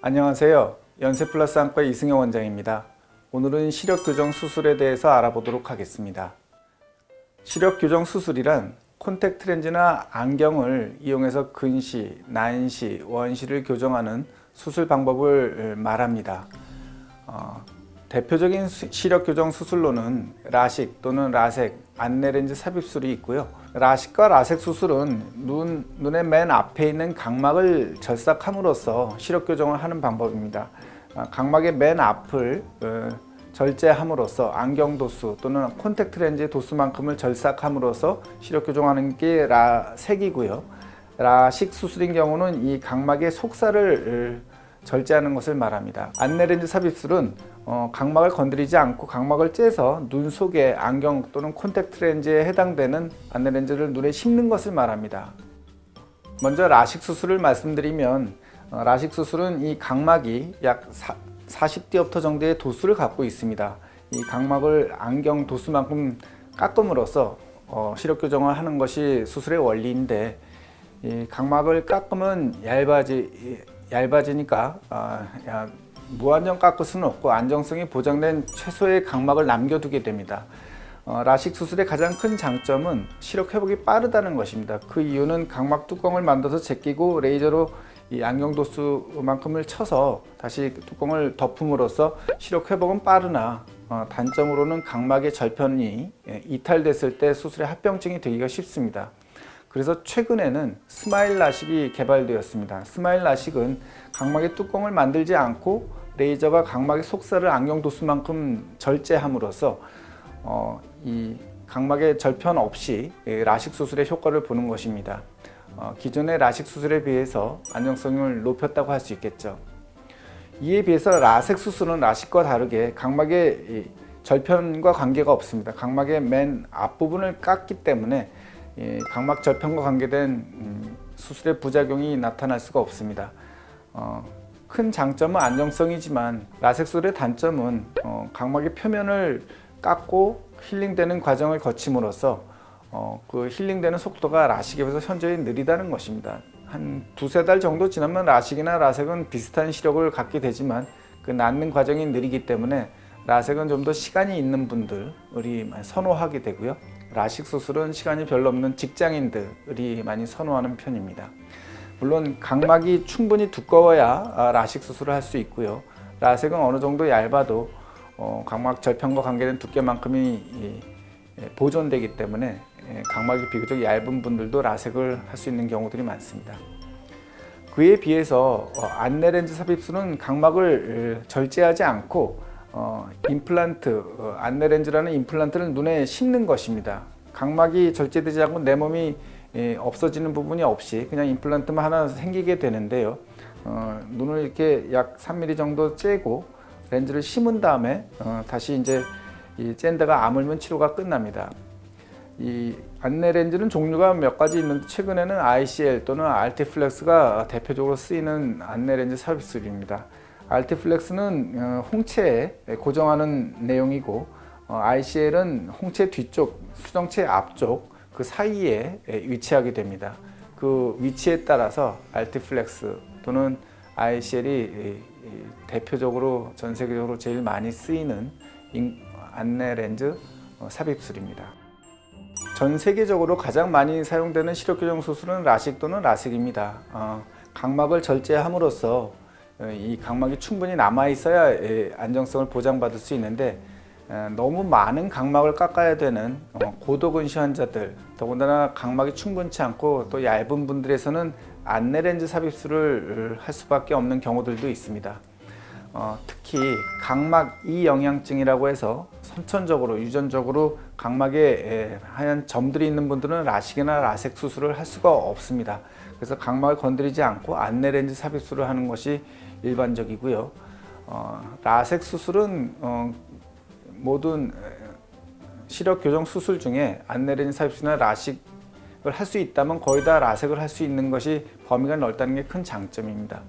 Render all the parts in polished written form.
안녕하세요. 연세플러스 안과 이승영 원장입니다. 오늘은 시력 교정 수술에 대해서 알아보도록 하겠습니다. 시력 교정 수술이란 콘택트 렌즈나 안경을 이용해서 근시, 난시, 원시를 교정하는 수술 방법을 말합니다. 대표적인 시력 교정 수술로는 라식 또는 라섹, 안내렌즈 삽입술이 있고요. 라식과 라섹 수술은 눈의 맨 앞에 있는 각막을 절삭함으로써 시력 교정을 하는 방법입니다. 각막의 맨 앞을 절제함으로써 안경 도수 또는 콘택트 렌즈의 도수만큼을 절삭함으로써 시력 교정하는 게 라섹이고요. 라식 수술인 경우는 이 각막의 속살을 절제하는 것을 말합니다. 안내렌즈 삽입술은 각막을 건드리지 않고 각막을 째서 눈 속에 안경 또는 콘택트 렌즈에 해당되는 안내렌즈를 눈에 심는 것을 말합니다. 먼저 라식 수술을 말씀드리면 라식 수술은 이 각막이 약 40디옵터 정도의 도수를 갖고 있습니다. 이 각막을 안경 도수만큼 깎음으로써 시력 교정을 하는 것이 수술의 원리인데, 이 각막을 깎으면 얇아지니까 무한정 깎을 수는 없고 안정성이 보장된 최소의 각막을 남겨두게 됩니다. 라식 수술의 가장 큰 장점은 시력 회복이 빠르다는 것입니다. 그 이유는 각막 뚜껑을 만들어서 제끼고 레이저로 이 안경 도수만큼을 쳐서 다시 뚜껑을 덮음으로써 시력 회복은 빠르나 단점으로는 각막의 절편이 이탈됐을 때 수술의 합병증이 되기가 쉽습니다. 그래서 최근에는 스마일 라식이 개발되었습니다. 스마일 라식은 각막의 뚜껑을 만들지 않고 레이저가 각막의 속살을 안경 도수만큼 절제함으로써 이 각막의 절편 없이 라식 수술의 효과를 보는 것입니다. 기존의 라식 수술에 비해서 안정성을 높였다고 할 수 있겠죠. 이에 비해서 라섹 수술은 라식과 다르게 각막의 절편과 관계가 없습니다. 각막의 맨 앞부분을 깎기 때문에 각막 절편과 관계된 수술의 부작용이 나타날 수가 없습니다. 큰 장점은 안정성이지만 라섹 수술의 단점은 각막의 표면을 깎고 힐링되는 과정을 거침으로써 그 힐링되는 속도가 라식에 비해서 현저히 느리다는 것입니다. 한 두세 달 정도 지나면 라식이나 라섹은 비슷한 시력을 갖게 되지만 그 낫는 과정이 느리기 때문에 라섹은 좀 더 시간이 있는 분들이 선호하게 되고요. 라식 수술은 시간이 별로 없는 직장인들이 많이 선호하는 편입니다. 물론 각막이 충분히 두꺼워야 라식 수술을 할 수 있고요. 라섹은 어느 정도 얇아도 각막 절편과 관계된 두께만큼이 보존되기 때문에 각막이 비교적 얇은 분들도 라섹을 할 수 있는 경우들이 많습니다. 그에 비해서 안내렌즈 삽입술은 각막을 절제하지 않고 임플란트, 안내렌즈라는 임플란트를 눈에 심는 것입니다. 각막이 절제되지 않고 내 몸이 없어지는 부분이 없이 그냥 임플란트만 하나 생기게 되는데요. 눈을 이렇게 약 3mm 정도 째고 렌즈를 심은 다음에 다시 이제 짠 데가 아물면 치료가 끝납니다. 이 안내렌즈는 종류가 몇 가지 있는데 최근에는 ICL 또는 알티플렉스가 대표적으로 쓰이는 안내렌즈 삽입술입니다. 알티플렉스는 홍채에 고정하는 내용이고 ICL은 홍채 뒤쪽, 수정체 앞쪽 그 사이에 위치하게 됩니다. 그 위치에 따라서 알티플렉스 또는 ICL이 대표적으로 전 세계적으로 제일 많이 쓰이는 안내렌즈 삽입술입니다. 전 세계적으로 가장 많이 사용되는 시력 교정 수술은 라식 또는 라섹입니다. 각막을 절제함으로써 이 각막이 충분히 남아 있어야 안정성을 보장받을 수 있는데, 너무 많은 각막을 깎아야 되는 고도근시 환자들, 더군다나 각막이 충분치 않고 또 얇은 분들에서는 안내렌즈 삽입술을 할 수밖에 없는 경우들도 있습니다. 특히 각막 이영양증이라고 해서 선천적으로 유전적으로 각막에 하얀 점들이 있는 분들은 라식이나 라섹 수술을 할 수가 없습니다. 그래서 각막을 건드리지 않고 안내렌즈 삽입술을 하는 것이 일반적이고요. 라섹 수술은 모든 시력 교정 수술 중에 안내렌즈 삽입술이나 라식을 할 수 있다면 거의 다 라섹을 할 수 있는 것이 범위가 넓다는 게 큰 장점입니다.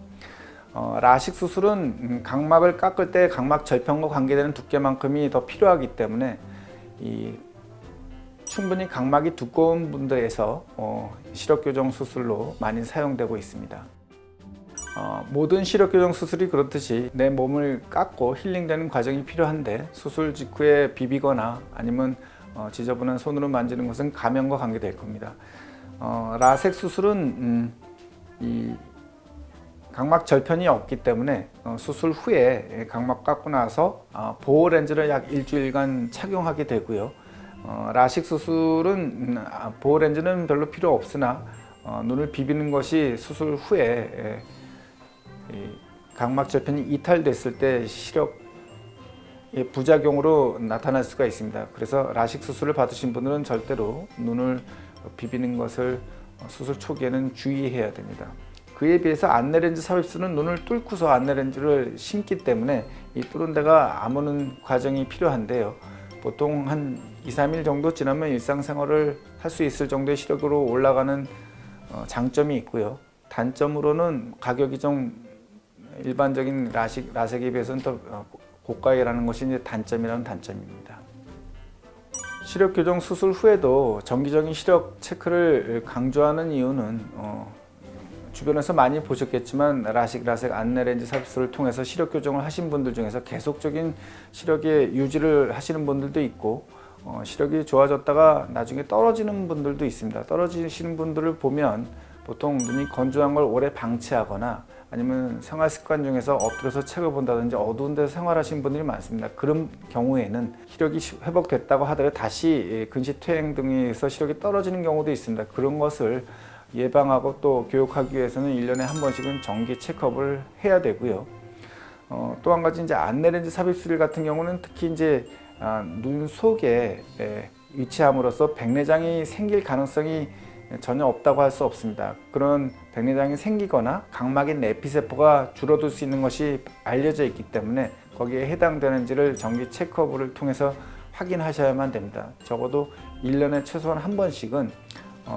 라식 수술은 각막을 깎을 때 각막 절편과 관계되는 두께만큼이 더 필요하기 때문에 충분히 각막이 두꺼운 분들에서 시력 교정 수술로 많이 사용되고 있습니다. 모든 시력 교정 수술이 그렇듯이 내 몸을 깎고 힐링되는 과정이 필요한데 수술 직후에 비비거나 아니면 지저분한 손으로 만지는 것은 감염과 관계될 겁니다. 라섹 수술은 이 각막 절편이 없기 때문에 수술 후에 각막 깎고 나서 보호 렌즈를 약 일주일간 착용하게 되고요. 라식 수술은 보호 렌즈는 별로 필요 없으나 눈을 비비는 것이 수술 후에 각막 절편이 이탈됐을 때 시력의 부작용으로 나타날 수가 있습니다. 그래서 라식 수술을 받으신 분들은 절대로 눈을 비비는 것을 수술 초기에는 주의해야 됩니다. 그에 비해서 안내렌즈 삽입술은 눈을 뚫고서 안내렌즈를 심기 때문에 이 뚫은 데가 아무는 과정이 필요한데요. 보통 한 2, 3일 정도 지나면 일상생활을 할 수 있을 정도의 시력으로 올라가는 장점이 있고요. 단점으로는 가격이 좀 일반적인 라섹에 비해서는 더 고가이라는 것이 이제 단점이라는 단점입니다. 시력 교정 수술 후에도 정기적인 시력 체크를 강조하는 이유는 주변에서 많이 보셨겠지만 라섹 안내렌즈 삽입술을 통해서 시력 교정을 하신 분들 중에서 계속적인 시력의 유지를 하시는 분들도 있고 시력이 좋아졌다가 나중에 떨어지는 분들도 있습니다. 떨어지시는 분들을 보면 보통 눈이 건조한 걸 오래 방치하거나 아니면 생활 습관 중에서 엎드려서 책을 본다든지 어두운 데서 생활하시는 분들이 많습니다. 그런 경우에는 시력이 회복됐다고 하더라도 다시 근시 퇴행 등에서 시력이 떨어지는 경우도 있습니다. 그런 것을 예방하고 또 교육하기 위해서는 1년에 한 번씩은 정기 체크업을 해야 되고요. 또 한 가지 이제 안내렌즈 삽입술 같은 경우는 특히 이제 눈 속에 위치함으로써 백내장이 생길 가능성이 전혀 없다고 할 수 없습니다. 그런 백내장이 생기거나 각막의 내피세포가 줄어들 수 있는 것이 알려져 있기 때문에 거기에 해당되는지를 정기 체크업을 통해서 확인하셔야만 됩니다. 적어도 1년에 최소한 한 번씩은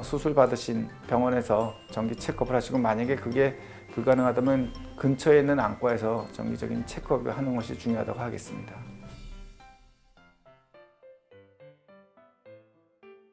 수술 받으신 병원에서 정기 체크업을 하시고 만약에 그게 불가능하다면 근처에 있는 안과에서 정기적인 체크업을 하는 것이 중요하다고 하겠습니다.